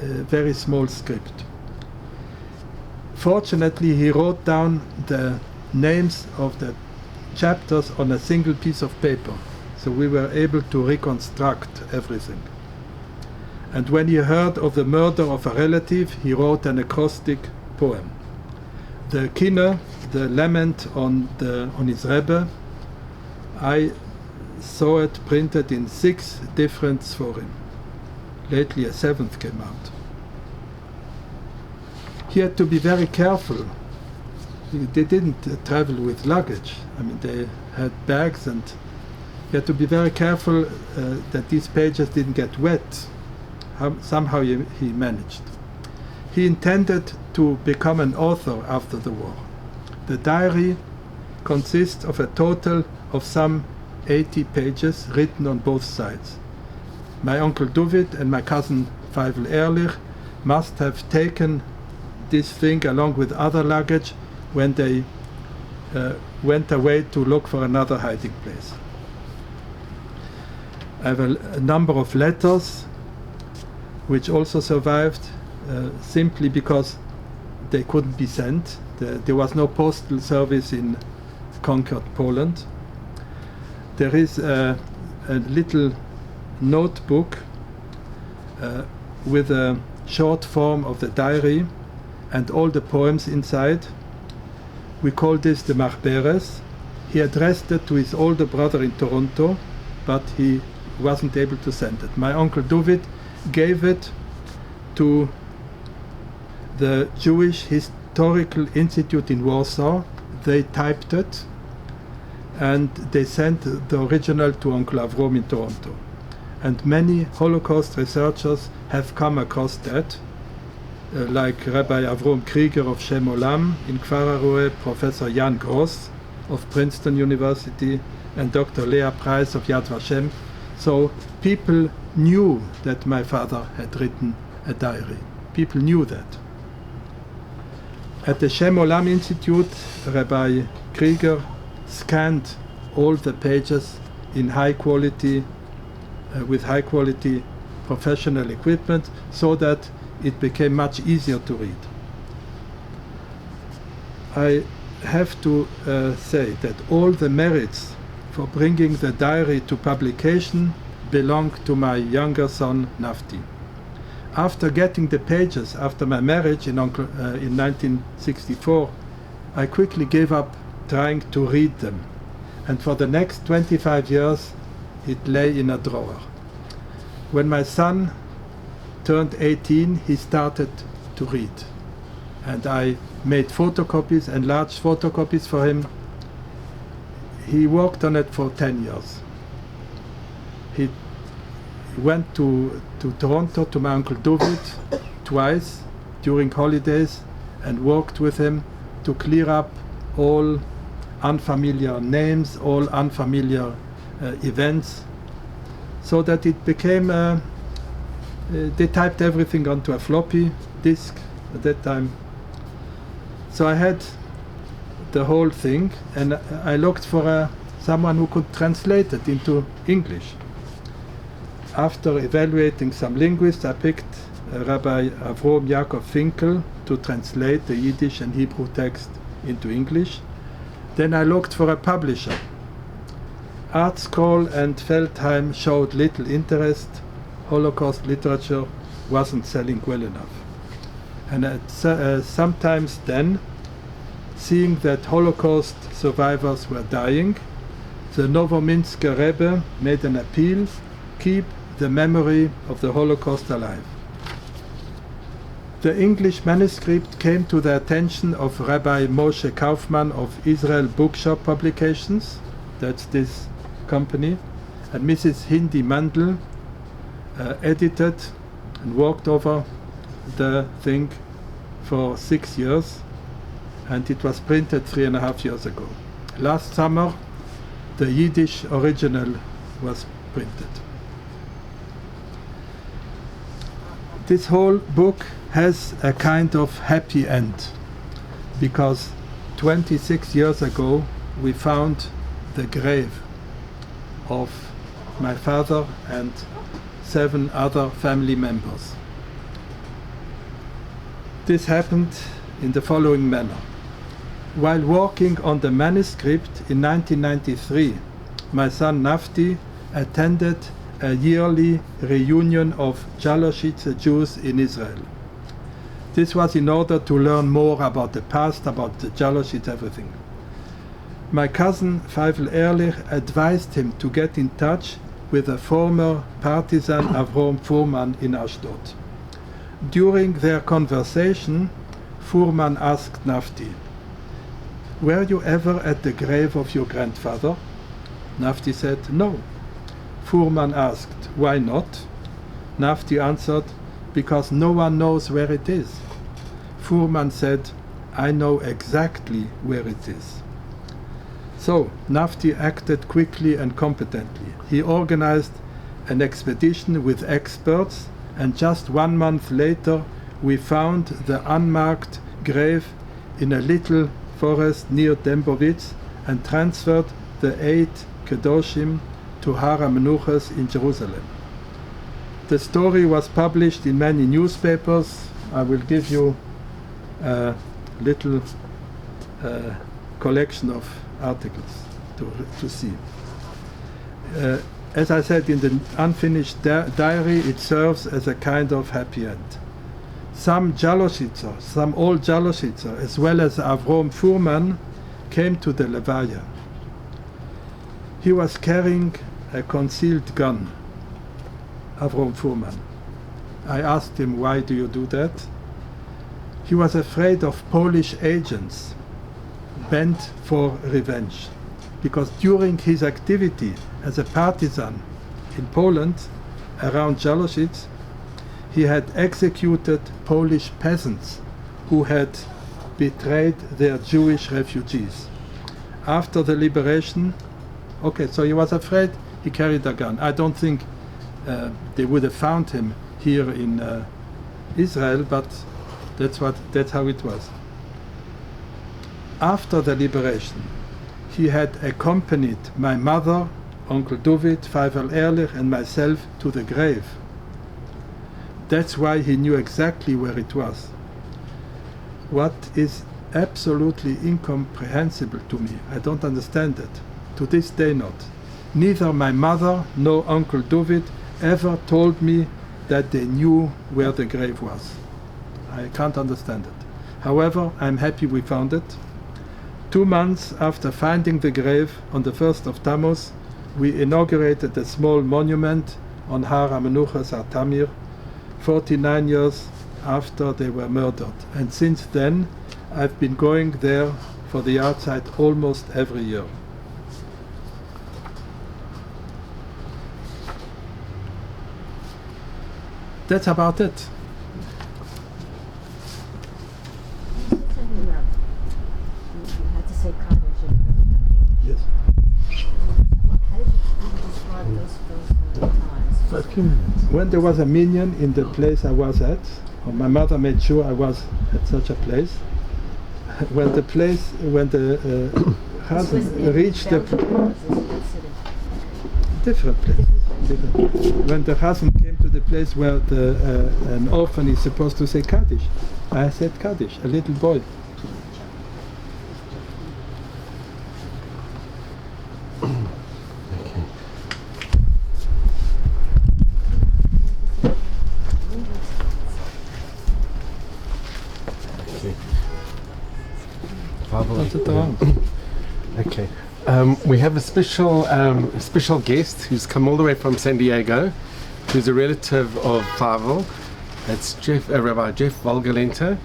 very small script. Fortunately, he wrote down the names of the chapters on a single piece of paper, so we were able to reconstruct everything. And when he heard of the murder of a relative, he wrote an acrostic poem. The Kinner, the lament on his Rebbe, I saw it printed in 6 different Sforim. Lately a 7th came out. He had to be very careful. They didn't travel with luggage. I mean, they had bags, and he had to be very careful that these pages didn't get wet. Somehow he managed. He intended to become an author after the war. The diary consists of a total of some 80 pages written on both sides. My uncle David and my cousin Feivel Wolgelernter must have taken this thing along with other luggage when they went away to look for another hiding place. I have a number of letters which also survived simply because they couldn't be sent. There was no postal service in conquered Poland. There is a little notebook with a short form of the diary and all the poems inside. We call this the Machberes. He addressed it to his older brother in Toronto, but he wasn't able to send it. My uncle David gave it to the Jewish Historical Institute in Warsaw. They typed it and they sent the original to Uncle Avrom in Toronto. And many Holocaust researchers have come across that, like Rabbi Avrom Krieger of Shem Olam in Kfar Aroeh, Professor Jan Gross of Princeton University, and Dr. Leah Price of Yad Vashem. So people knew that my father had written a diary. People knew that. At the Shem Olam Institute, Rabbi Krieger scanned all the pages in high quality, with high quality professional equipment, so that it became much easier to read. I have to say that all the merits for bringing the diary to publication belong to my younger son Nafti. After getting the pages after my marriage in 1964, I quickly gave up trying to read them, and for the next 25 years it lay in a drawer. When my son turned 18, he started to read, and I made photocopies, enlarged photocopies for him. He worked on it for 10 years. He went to Toronto to my uncle David twice during holidays and worked with him to clear up all unfamiliar names, all unfamiliar events, so that it became, they typed everything onto a floppy disk at that time. So I had the whole thing, and I looked for someone who could translate it into English. After evaluating some linguists, I picked Rabbi Avrom Yaakov Finkel to translate the Yiddish and Hebrew text into English. Then I looked for a publisher. ArtScroll and Feldheim showed little interest. Holocaust literature wasn't selling well enough. And sometimes then, seeing that Holocaust survivors were dying, the Novominsker Rebbe made an appeal: keep the memory of the Holocaust alive. The English manuscript came to the attention of Rabbi Moshe Kaufman of Israel Bookshop Publications, that's this company, and Mrs. Hindi Mandel edited and worked over the thing for 6 years, and it was printed 3.5 years ago. Last summer, the Yiddish original was printed. This whole book has a kind of happy end, because 26 years ago we found the grave of my father and 7 other family members. This happened in the following manner. While working on the manuscript in 1993, my son Nafti attended a yearly reunion of Jaloshitze Jews in Israel. This was in order to learn more about the past, about the Jaloshitz, everything. My cousin Feivel Wolgelernter advised him to get in touch with a former partisan Avrom Fuhrman in Ashdod. During their conversation, Fuhrman asked Nafti, "Were you ever at the grave of your grandfather?" Nafti said, "No." Fuhrman asked, "Why not?" Nafti answered, "Because no one knows where it is." Fuhrman said, "I know exactly where it is." So Nafti acted quickly and competently. He organized an expedition with experts, and just 1 month later we found the unmarked grave in a little forest near Dembowitz and transferred the 8 Kedoshim to Har HaMenuchos in Jerusalem. The story was published in many newspapers. I will give you a little collection of articles to see. As I said, in the unfinished diary, it serves as a kind of happy end. Some Jaloshitzer, some old Jaloshitzer, as well as Avrom Fuhrman, came to the Levaya. He was carrying a concealed gun, Avrom Fuhrman. I asked him, "Why do you do that?" He was afraid of Polish agents bent for revenge, because during his activity as a partisan in Poland around Jaloshitz, he had executed Polish peasants who had betrayed their Jewish refugees. After the liberation, okay, so he was afraid, he carried a gun. I don't think they would have found him here in Israel, but that's how it was. After the liberation, he had accompanied my mother, Uncle David, Feivel Wolgelernter, and myself to the grave. That's why he knew exactly where it was. What is absolutely incomprehensible to me, I don't understand it, to this day not. Neither my mother nor Uncle David ever told me that they knew where the grave was. I can't understand it. However, I'm happy we found it. 2 months after finding the grave, on the 1st of Tammuz, we inaugurated a small monument on Har HaMenuchos Tamir, 49 years after they were murdered. And since then, I've been going there for the yard site almost every year. That's about it. Yes. How did you describe those times? When there was a minyan in the place I was at, or my mother made sure I was at such a place, when the Chazan reached the different place. When the Chazan came to the place where an orphan is supposed to say Kaddish, I said Kaddish, a little boy. Okay. We have a special guest who's come all the way from San Diego, who's a relative of Feivel. That's Rabbi Jeff Wolgelernter,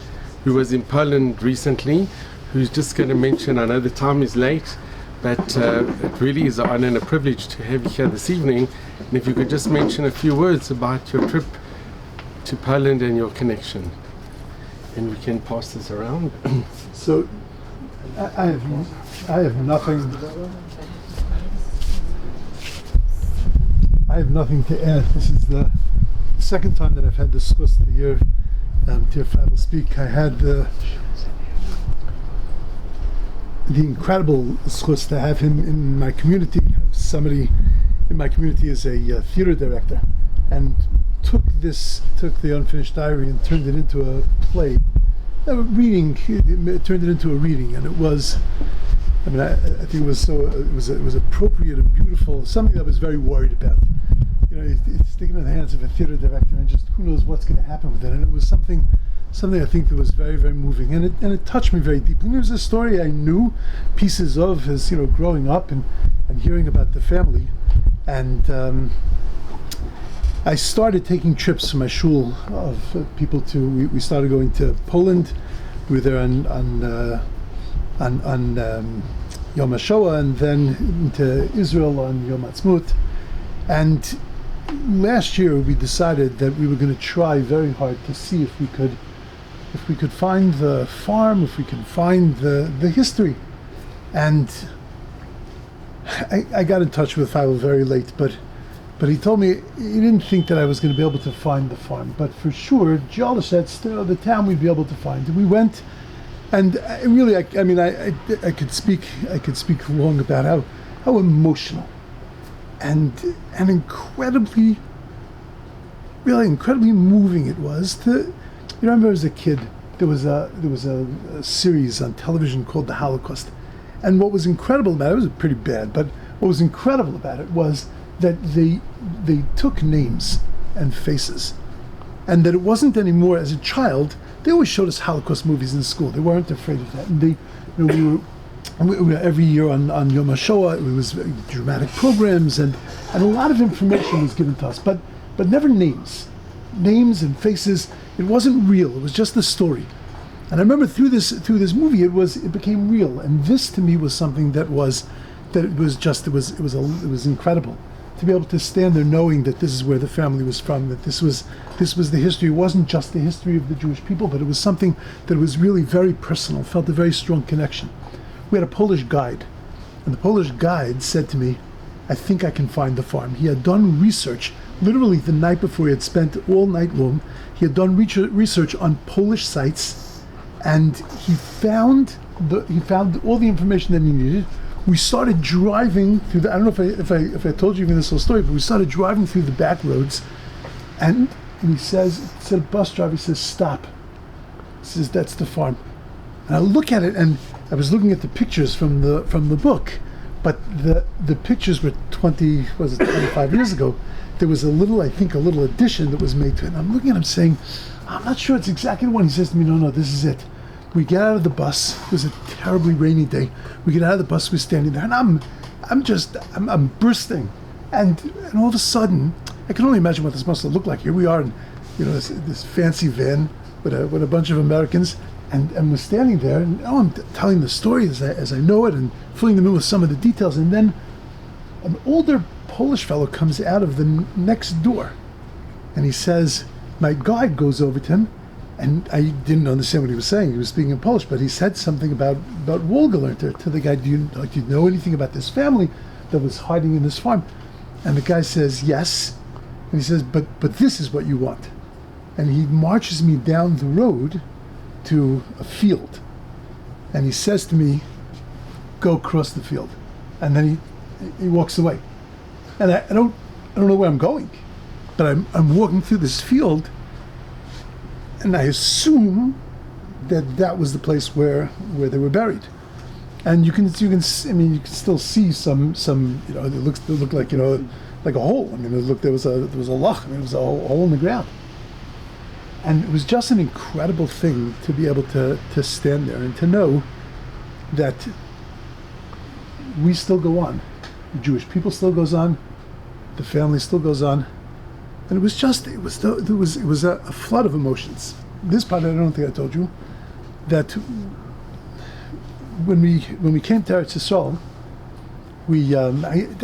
who was in Poland recently, who's just going to mention, I know the time is late, but it really is an honor and a privilege to have you here this evening. And if you could just mention a few words about your trip to Poland and your connection. And we can pass this around. So, I have nothing. I have nothing to add. This is the second time that I've had the schus to hear Feivel speak. I had the incredible schus to have him in my community. Somebody in my community is a theater director, and took the unfinished diary and turned it into a play. A reading, it turned it into a reading, and it was, I mean, I think it was appropriate and beautiful, something I was very worried about. You know, it's taken in the hands of a theater director, and just who knows what's going to happen with it. And it was something I think that was very, very moving, and it touched me very deeply. And it was a story I knew pieces of as, you know, growing up and hearing about the family. And I started taking trips to my shul of people to. We started going to Poland. We were there on Yom HaShoah, and then into Israel on Yom Ha'atzmaut. And last year we decided that we were going to try very hard to see if we could find the farm, if we could find the history. And I got in touch with Feivel very late, but he told me he didn't think that I was going to be able to find the farm, but for sure, Joliset's the town we'd be able to find. And we went, and really, I could speak long about how emotional and incredibly moving it was. I remember as a kid, there was a series on television called The Holocaust, and what was incredible about it was pretty bad, but what was incredible about it was that they took names and faces, and that it wasn't anymore. As a child, they always showed us Holocaust movies in school. They weren't afraid of that, and we were every year on Yom HaShoah. It was dramatic programs, and a lot of information was given to us, but never names and faces. It wasn't real. It was just the story. And I remember through this movie, it became real, and this to me was something it was incredible to be able to stand there knowing that this is where the family was from, that this was the history. It wasn't just the history of the Jewish people, but it was something that was really very personal, felt a very strong connection. We had a Polish guide, and the Polish guide said to me, I think I can find the farm. He had done research, literally the night before. He had spent all night long. He had done research on Polish sites, and he found all the information that he needed. We started driving through I don't know if I told you even this whole story, but we started driving through the back roads, and he says, a bus driver, he says, stop. He says, that's the farm. And I look at it, and I was looking at the pictures from the book, but the pictures were 25 years ago. There was a little addition that was made to it. And I'm looking at him saying, I'm not sure it's exactly the one. He says to me, no, this is it. We get out of the bus. It was a terribly rainy day. We get out of the bus. We're standing there, and I'm bursting, and all of a sudden, I can only imagine what this must have looked like. Here we are in, this fancy van with a bunch of Americans, and we're standing there, and I'm telling the story as I know it, and filling them in with some of the details, and then an older Polish fellow comes out of the next door, and he says, my guide goes over to him. And I didn't understand what he was saying. He was speaking in Polish, but he said something about Wolgelernter to the guy. Do you know anything about this family that was hiding in this farm? And the guy says, yes. And he says, but this is what you want. And he marches me down the road to a field. And he says to me, go across the field. And then he walks away. And I don't know where I'm going, but I'm walking through this field. And I assume that was the place where they were buried, and you can still see some it looked like like a hole. I mean, there was a loch. I mean, it was a hole in the ground, and it was just an incredible thing to be able to stand there and to know that we still go on, the Jewish people still goes on, the family still goes on. And it was a flood of emotions. This part I don't think I told you, that when we came to Eretz Yisrael,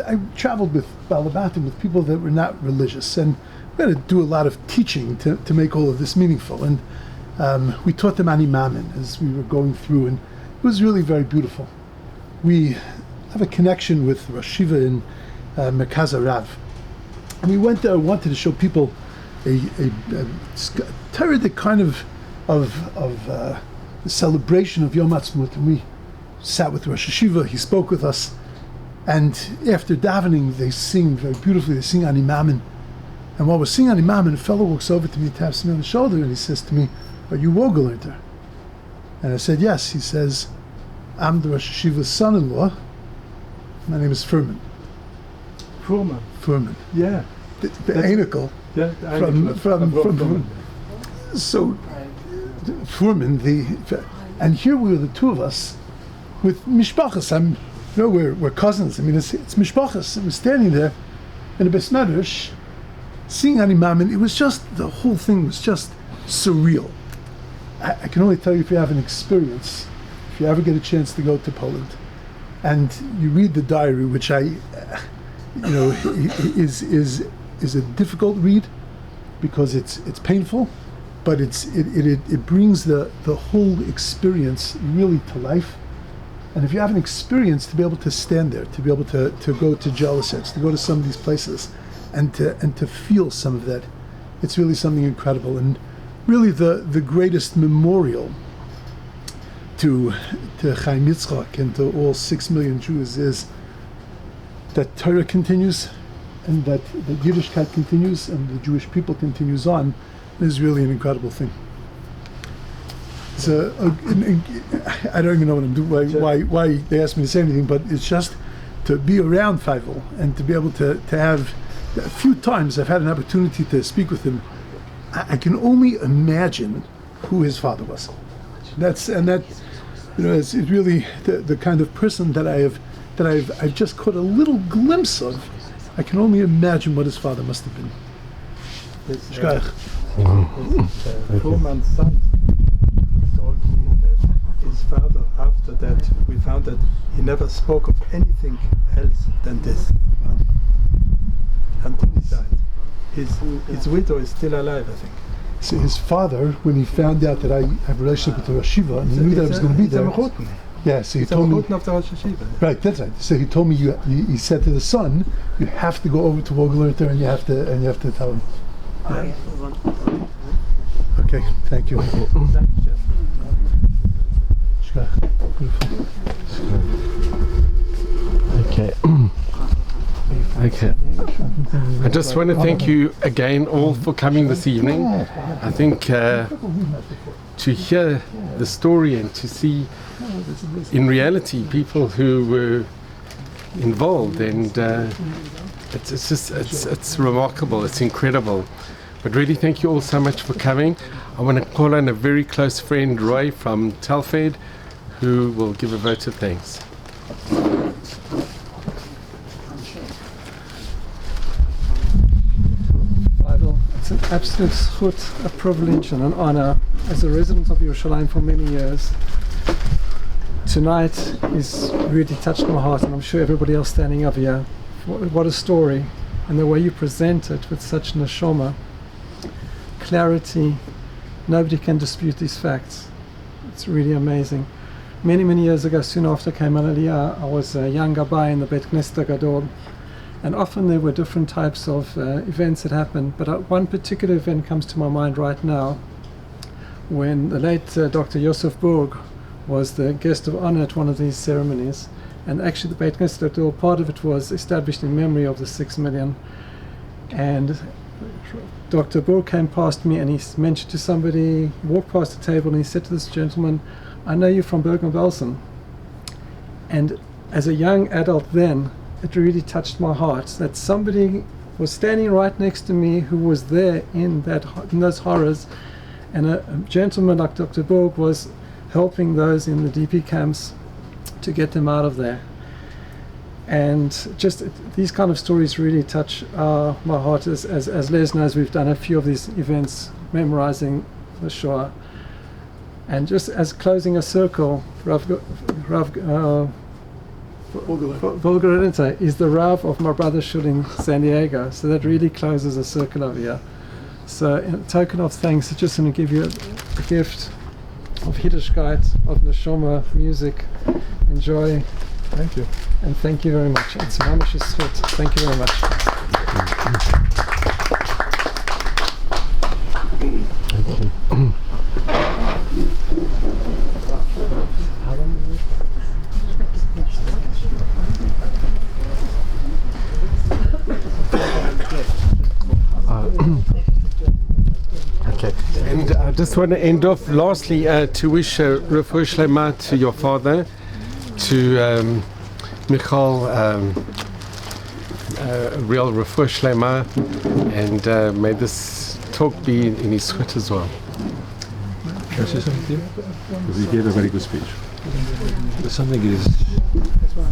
I traveled with Balabatim, with people that were not religious, and we had to do a lot of teaching to make all of this meaningful. And we taught them Ani Mamin as we were going through, and it was really very beautiful. We have a connection with Rosh Yeshiva in Merkaz Arav. And we went there, wanted to show people a terrific kind of celebration of Yom Ha'atzmaut. And we sat with Rosh Yeshiva, he spoke with us, and after davening, they sing very beautifully, they sing Ani Mamin. And while we're singing on Imam, and a fellow walks over to me, taps me on the shoulder, and he says to me, "Are you Wolgelernter?" And I said, "Yes." He says, "I'm the Rosh Hashiva's son-in-law. My name is Furman." Furman. Furman. Yeah. The Anikel. Yeah. From so Furman, and here we were, the two of us, with mishpachas. We're cousins. I mean, it's mishpachas. And we're standing there in a Beis Medrash, seeing on Imam, and it was just, the whole thing was just surreal. I can only tell you, if you have an experience, if you ever get a chance to go to Poland, and you read the diary, which is a difficult read, because it's painful, but it brings the whole experience really to life. And if you have an experience, to be able to stand there, to be able to go to Jelisets, to go to some of these places, and to feel some of that, it's really something incredible. And really the greatest memorial to Chaim Yitzchak and to all 6 million Jews is that Torah continues, and that Yiddishkeit continues, and the Jewish people continues on, is really an incredible thing. So I don't even know what I'm doing, why they asked me to say anything, but it's just to be around Feivel and to be able to have, a few times I've had an opportunity to speak with him. I can only imagine who his father was. It's really the kind of person that I've just caught a little glimpse of. I can only imagine what his father must have been. Furman's son told me that his father, after that, we found that he never spoke of anything else than this until he died. His widow is still alive, I think. So his father, when he found out that I have a relationship with the Rosh Hashiva, and he knew that I was going to be there. Yeah, so he told me. Of the Rosh Hashiva. Right, that's right. So he told me, he said to the son, "You have to go over to Wolgelernter, and you have to tell him." Yeah. Okay, thank you. Okay. Okay. I just want to thank you again all for coming this evening. I think to hear the story and to see in reality people who were involved, and it's remarkable, it's incredible. But really thank you all so much for coming. I want to call on a very close friend, Roy from Telford, who will give a vote of thanks. It's an absolute zchut, a privilege and an honor as a resident of Yerushalayim for many years. Tonight has really touched my heart, and I'm sure everybody else standing up here. What a story, and the way you present it with such neshama, clarity. Nobody can dispute these facts. It's really amazing. Many years ago, soon after I came on Aliyah, I was a young gabbai in the Beit Knesset Gadol. And often there were different types of events that happened, but one particular event comes to my mind right now, when the late Dr. Yosef Burg was the guest of honor at one of these ceremonies, and actually the Beit Knesset, part of it was established in memory of the 6 million. And Dr. Burg came past me, and he mentioned to somebody, walked past the table, and he said to this gentleman, "I know you from Bergen-Belsen." And as a young adult then, it really touched my heart that somebody was standing right next to me who was there in those horrors, and a gentleman like Dr. Borg was helping those in the DP camps to get them out of there. And just these kind of stories really touch my heart. As Les knows, we've done a few of these events memorizing the Shoah. And just as closing a circle, Rav Wolgelernter is the Rav of my brother's shul in San Diego, so that really closes a circle over here. So in a token of thanks, I just want to give you a gift of Yiddishkeit, of neshama, music. Enjoy. Thank you. And thank you very much. It's mamash zchut. Thank you very much. just want to end off lastly to wish refuah shlema to your father, to Michal, real refuah shlema, and may this talk be in his zchut as well. Can I say something to you? Because he gave a very good speech. There's something is